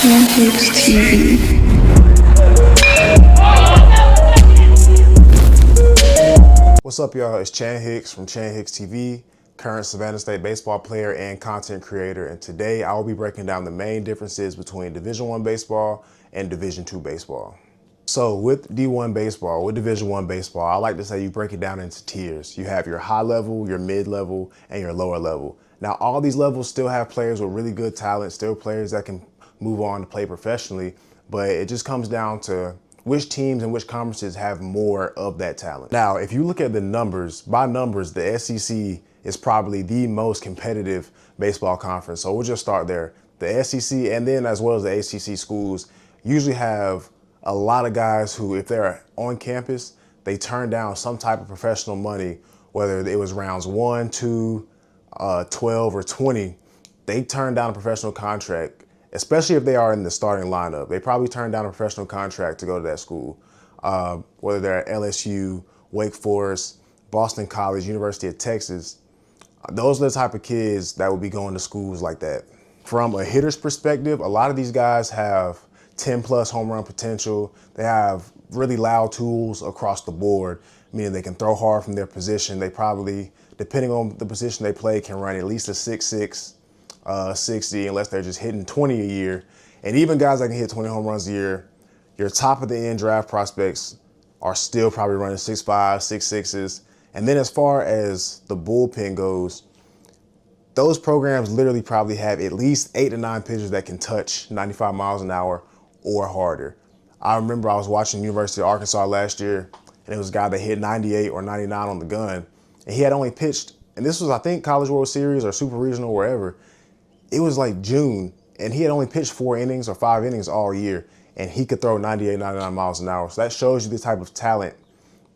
Chan Hicks TV. What's up, y'all? It's Chan Hicks from Chan Hicks TV, current Savannah State baseball player and content creator. And today I will be breaking down the main differences between Division I baseball and Division II baseball. So with D1 baseball, with Division I baseball, I like to say you break it down into tiers. You have your high level, your mid level, and your lower level. Now, all these levels still have players with really good talent, still players that can move on to play professionally, but it just comes down to which teams and which conferences have more of that talent. Now, if you look at the numbers, by numbers, the SEC is probably the most competitive baseball conference. So we'll just start there. The SEC and then as well as the ACC schools usually have a lot of guys who, if they're on campus, they turn down some type of professional money, whether it was rounds 1, 2, 12, or 20, they turn down a professional contract, especially if they are in the starting lineup. They probably turn down a professional contract to go to that school, whether they're at LSU, Wake Forest, Boston College, University of Texas. Those are the type of kids that would be going to schools like that. From a hitter's perspective, a lot of these guys have 10 plus home run potential. They have really loud tools across the board, meaning they can throw hard from their position. They probably, depending on the position they play, can run at least a 6'6", 60, unless they're just hitting 20 a year. And even guys that can hit 20 home runs a year, your top of the end draft prospects are still probably running 6'5", 6'6s. And then as far as the bullpen goes, those programs literally probably have at least 8 to 9 pitchers that can touch 95 miles an hour or harder. I remember I was watching University of Arkansas last year, and it was a guy that hit 98 or 99 on the gun, and he had only pitched, and this was, I think, College World Series or Super Regional, wherever. It was like June, and he had only pitched 4 innings or 5 innings all year, and he could throw 98, 99 miles an hour. So that shows you the type of talent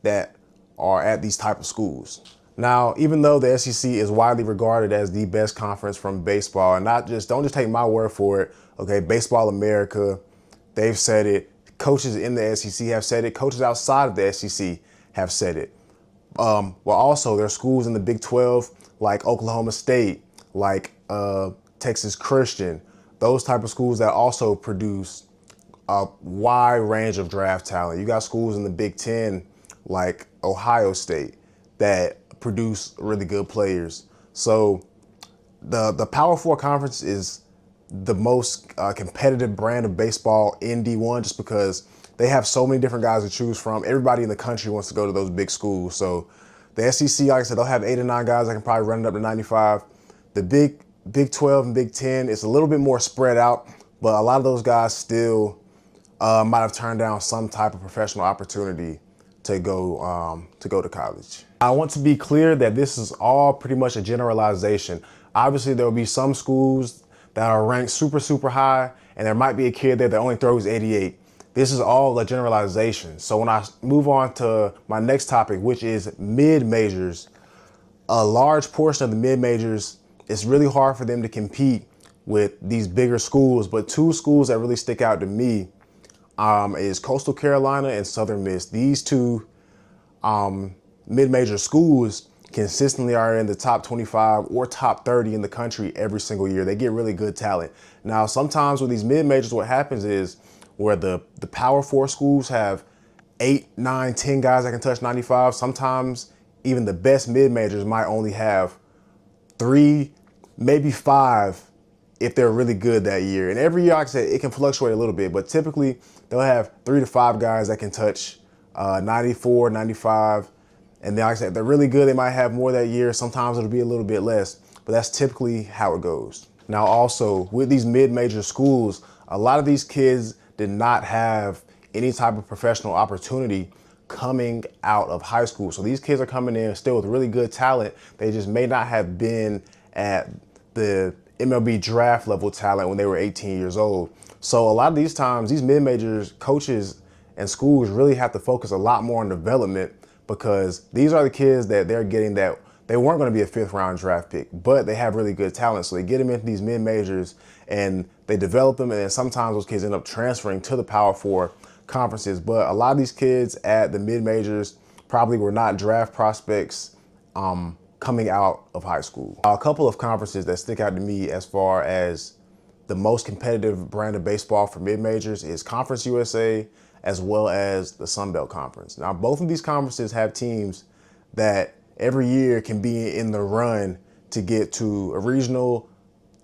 that are at these type of schools. Now, even though the SEC is widely regarded as the best conference from baseball, and don't just take my word for it, okay, Baseball America, they've said it, coaches in the SEC have said it, coaches outside of the SEC have said it. Well, also, there are schools in the Big 12 like Oklahoma State, like Texas Christian, those type of schools that also produce a wide range of draft talent. You got schools in the Big 10 like Ohio State that produce really good players. So the Power Four conference is the most competitive brand of baseball in D1 just because they have so many different guys to choose from. Everybody in the country wants to go to those big schools. So the SEC, like I said, they'll have 8 or 9 guys that can probably run it up to 95. The Big 12 and Big 10, it's a little bit more spread out, but a lot of those guys still might have turned down some type of professional opportunity to go to college. I want to be clear that this is all pretty much a generalization. Obviously, there will be some schools that are ranked super, super high, and there might be a kid there that only throws 88. This is all a generalization. So when I move on to my next topic, which is mid-majors, a large portion of the mid-majors, it's really hard for them to compete with these bigger schools, but 2 schools that really stick out to me is Coastal Carolina and Southern Miss. These 2 mid-major schools consistently are in the top 25 or top 30 in the country every single year. They get really good talent. Now, sometimes with these mid-majors, what happens is where the Power Four schools have 8, 9, 10 guys that can touch 95. Sometimes even the best mid-majors might only have 3, maybe 5 if they're really good that year. And every year, like I said, it can fluctuate a little bit, but typically they'll have 3 to 5 guys that can touch 94, 95. And then, like I said, if they're really good, they might have more that year. Sometimes it'll be a little bit less, but that's typically how it goes. Now, also with these mid-major schools, a lot of these kids did not have any type of professional opportunity coming out of high school. So these kids are coming in still with really good talent. They just may not have been at the MLB draft level talent when they were 18 years old. So a lot of these times, these mid-majors coaches and schools really have to focus a lot more on development because these are the kids that they're getting that they weren't going to be a 5th round draft pick, but they have really good talent. So they get them into these mid-majors and they develop them. And then sometimes those kids end up transferring to the Power Four conferences. But a lot of these kids at the mid-majors probably were not draft prospects coming out of high school. A couple of conferences that stick out to me as far as the most competitive brand of baseball for mid-majors is Conference USA as well as the Sun Belt Conference. Now, both of these conferences have teams that every year can be in the run to get to a regional,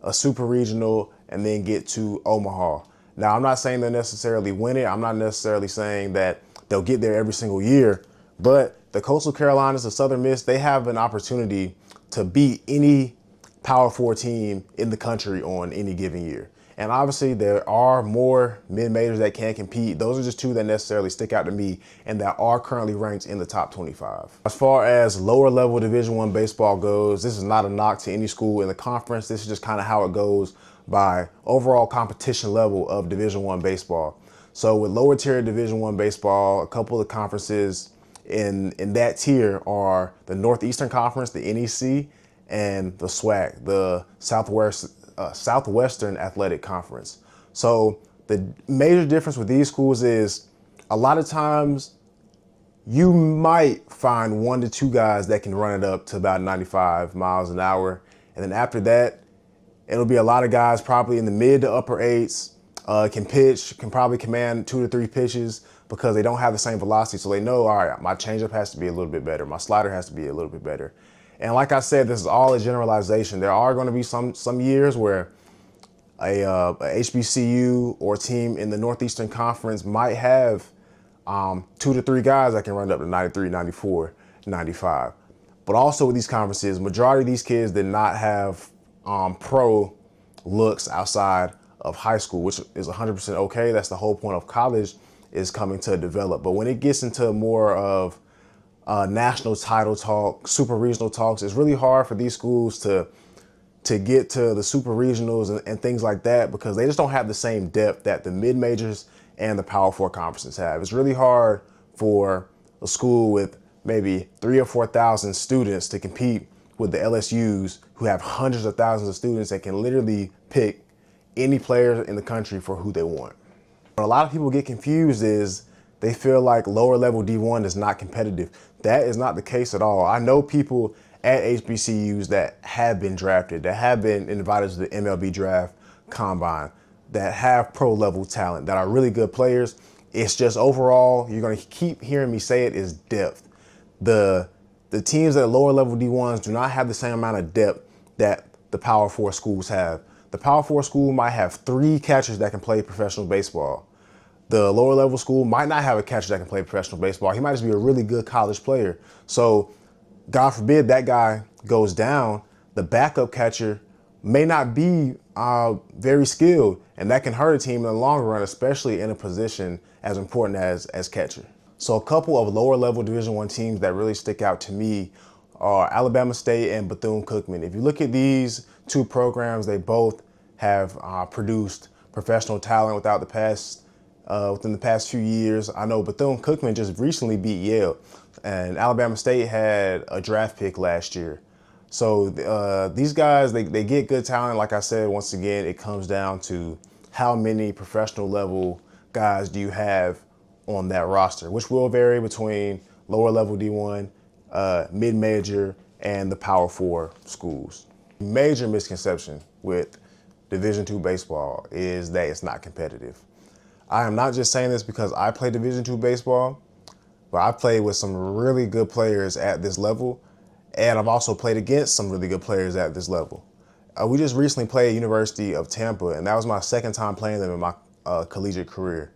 a super regional, and then get to Omaha. Now, I'm not saying they'll necessarily win it. I'm not necessarily saying that they'll get there every single year, but the Coastal Carolinas, the Southern Miss, they have an opportunity to beat any Power 4 team in the country on any given year. And obviously there are more mid-majors that can compete. Those are just two that necessarily stick out to me and that are currently ranked in the top 25. As far as lower level Division I baseball goes, this is not a knock to any school in the conference. This is just kind of how it goes by overall competition level of Division I baseball. So with lower tier Division I baseball, a couple of conferences in that tier are the Northeastern Conference, the NEC, and the SWAC, the Southwestern Athletic Conference. So the major difference with these schools is a lot of times you might find 1 to 2 guys that can run it up to about 95 miles an hour. And then after that, it'll be a lot of guys probably in the mid to upper eights, can pitch, can probably command 2 to 3 pitches because they don't have the same velocity. So they know, all right, my changeup has to be a little bit better. My slider has to be a little bit better. And like I said, this is all a generalization. There are going to be some years where a HBCU or team in the Northeastern Conference might have 2 to 3 guys that can run up to 93, 94, 95. But also with these conferences, majority of these kids did not have pro looks outside of high school, which is 100% okay. That's the whole point of college, is coming to develop. But when it gets into more of national title talk, super regional talks, it's really hard for these schools to get to the super regionals and things like that because they just don't have the same depth that the mid majors and the Power 4 conferences have. It's really hard for a school with maybe 3,000 or 4,000 students to compete with the LSUs who have hundreds of thousands of students that can literally pick any player in the country for who they want. What a lot of people get confused is they feel like lower level D1 is not competitive. That is not the case at all. I know people at HBCUs that have been drafted, that have been invited to the MLB draft combine, that have pro level talent, that are really good players. It's just overall, you're gonna keep hearing me say it, is depth. The teams at lower level D1s do not have the same amount of depth that the Power 4 schools have. The Power 4 school might have 3 catchers that can play professional baseball. The lower level school might not have a catcher that can play professional baseball. He might just be a really good college player. So God forbid that guy goes down, the backup catcher may not be very skilled, and that can hurt a team in the long run, especially in a position as important as catcher. So a couple of lower level Division I teams that really stick out to me are Alabama State and Bethune-Cookman. If you look at these 2 programs, they both have produced professional talent within the past few years. I know Bethune-Cookman just recently beat Yale, and Alabama State had a draft pick last year. So these guys, they get good talent. Like I said, once again, it comes down to how many professional level guys do you have on that roster, which will vary between lower level D1, mid-major, and the Power 4 schools. Major misconception with Division II baseball is that it's not competitive. I am not just saying this because I play Division II baseball, but I've played with some really good players at this level, and I've also played against some really good players at this level. We just recently played University of Tampa, and that was my 2nd time playing them in my collegiate career.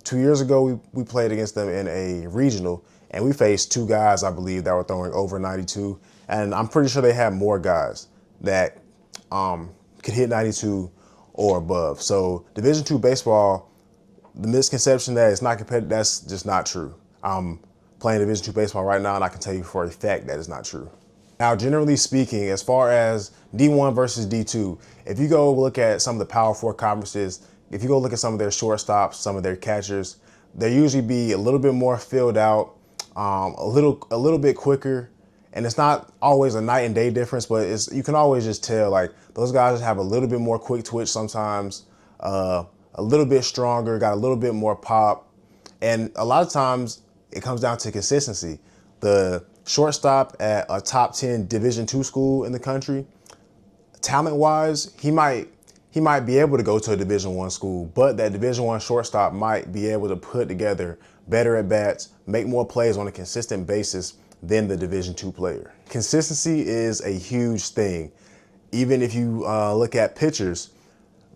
2 years ago, we played against them in a regional, and we faced 2 guys, I believe, that were throwing over 92, and I'm pretty sure they had more guys that could hit 92 or above. So Division II baseball, the misconception that it's not competitive, that's just not true. I'm playing Division II baseball right now, and I can tell you for a fact that is not true. Now, generally speaking, as far as D1 versus D2, if you go look at some of the Power 4 conferences, if you go look at some of their shortstops, some of their catchers, they usually be a little bit more filled out, a little bit quicker. And it's not always a night and day difference, but you can always just tell, like, those guys have a little bit more quick twitch sometimes, a little bit stronger, got a little bit more pop. And a lot of times it comes down to consistency. The shortstop at a top 10 Division II school in the country, talent-wise, he might he might be able to go to a Division I school, but that Division I shortstop might be able to put together better at bats, make more plays on a consistent basis than the Division II player. Consistency is a huge thing. Even if you look at pitchers,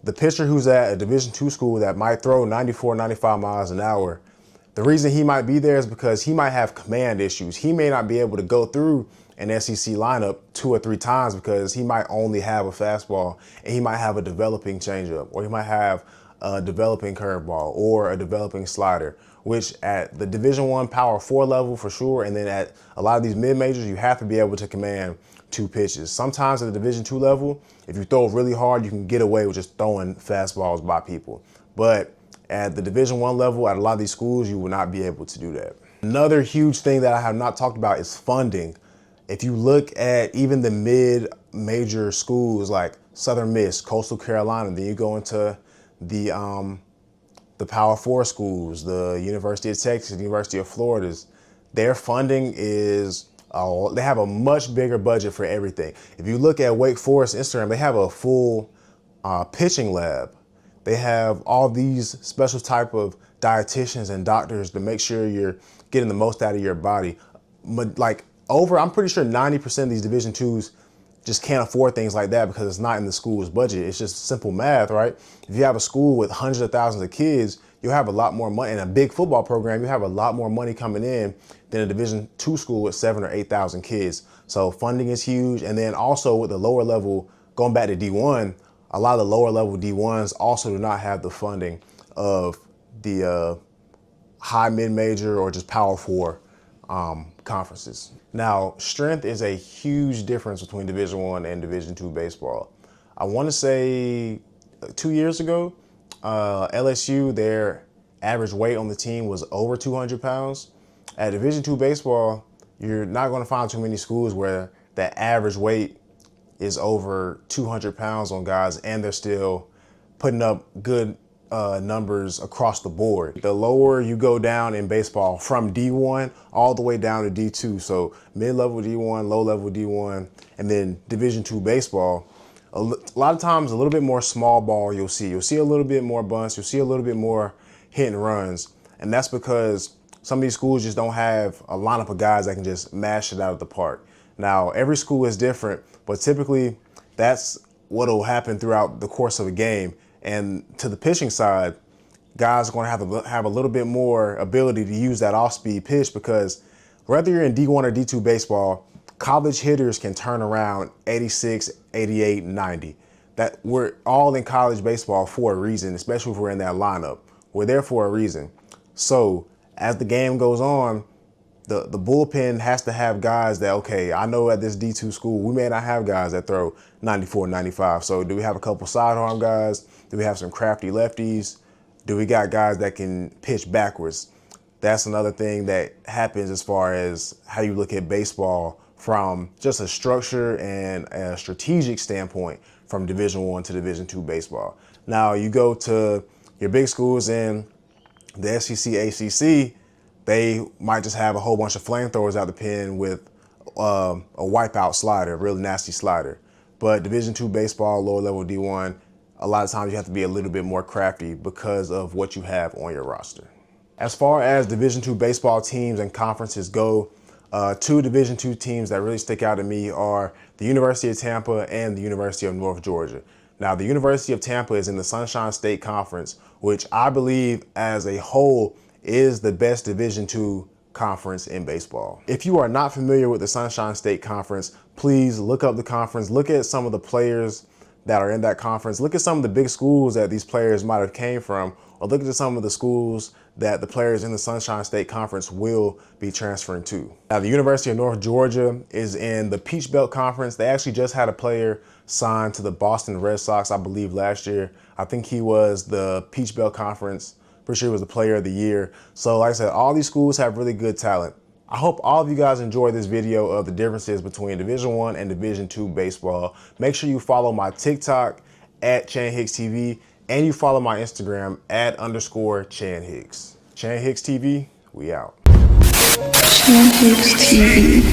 the pitcher who's at a Division II school that might throw 94, 95 miles an hour, the reason he might be there is because he might have command issues. He may not be able to go through an SEC lineup 2 or 3 times because he might only have a fastball, and he might have a developing changeup, or he might have a developing curveball or a developing slider, which at the Division I Power 4 level for sure, and then at a lot of these mid-majors, you have to be able to command 2 pitches. Sometimes at the Division II level, if you throw really hard, you can get away with just throwing fastballs by people. But at the Division I level, at a lot of these schools, you will not be able to do that. Another huge thing that I have not talked about is funding. If you look at even the mid-major schools like Southern Miss, Coastal Carolina, then you go into the Power 4 schools, the University of Texas, the University of Florida, their funding is, they have a much bigger budget for everything. If you look at Wake Forest Instagram, they have a full pitching lab. They have all these special type of dietitians and doctors to make sure you're getting the most out of your body. But I'm pretty sure 90% of these Division IIs just can't afford things like that because it's not in the school's budget. It's just simple math, right? If you have a school with hundreds of thousands of kids, you'll have a lot more money. In a big football program, you have a lot more money coming in than a Division II school with 7,000 or 8,000 kids. So funding is huge. And then also with the lower level, going back to D1, a lot of the lower level D1s also do not have the funding of the high mid-major or just Power 4 conferences. Now, strength is a huge difference between Division I and Division II baseball. I want to say 2 years ago, LSU, their average weight on the team was over 200 pounds. At Division II baseball, you're not going to find too many schools where the average weight is over 200 pounds on guys, and they're still putting up good numbers across the board. The lower you go down in baseball from D1 all the way down to D2, so mid-level D1, low-level D1, and then Division II baseball, a lot of times a little bit more small ball you'll see. You'll see a little bit more bunts, you'll see a little bit more hit and runs, and that's because some of these schools just don't have a lineup of guys that can just mash it out of the park. Now, every school is different, but typically that's what'll happen throughout the course of a game. And to the pitching side, guys are going to have a little bit more ability to use that off-speed pitch because whether you're in D1 or D2 baseball, college hitters can turn around 86, 88, 90. That we're all in college baseball for a reason, especially if we're in that lineup. We're there for a reason. So as the game goes on, the bullpen has to have guys that, okay, I know at this D2 school, we may not have guys that throw 94, 95. So do we have a couple sidearm guys? Do we have some crafty lefties? Do we got guys that can pitch backwards? That's another thing that happens as far as how you look at baseball from just a structure and a strategic standpoint from Division I to Division II baseball. Now you go to your big schools in the SEC, ACC, they might just have a whole bunch of flamethrowers out the pen with a wipeout slider, a really nasty slider. But Division II baseball, lower level D1, a lot of times you have to be a little bit more crafty because of what you have on your roster. As far as Division II baseball teams and conferences go, 2 Division II teams that really stick out to me are the University of Tampa and the University of North Georgia. Now, the University of Tampa is in the Sunshine State Conference, which I believe as a whole is the best Division II conference in baseball. If you are not familiar with the Sunshine State Conference, please look up the conference, look at some of the players that are in that conference, look at some of the big schools that these players might have came from, or look at some of the schools that the players in the Sunshine State Conference will be transferring to. Now, the University of North Georgia is in the Peach Belt Conference. They actually just had a player signed to the Boston Red Sox, I believe, last year. I think he was the Peach Belt Conference. Pretty sure he was the player of the year. So like I said, all these schools have really good talent. I hope all of you guys enjoyed this video of the differences between Division I and Division II baseball. Make sure you follow my TikTok at Chan Hicks TV, and you follow my Instagram at _Chan Hicks. Chan Hicks TV, we out. Chan Hicks TV.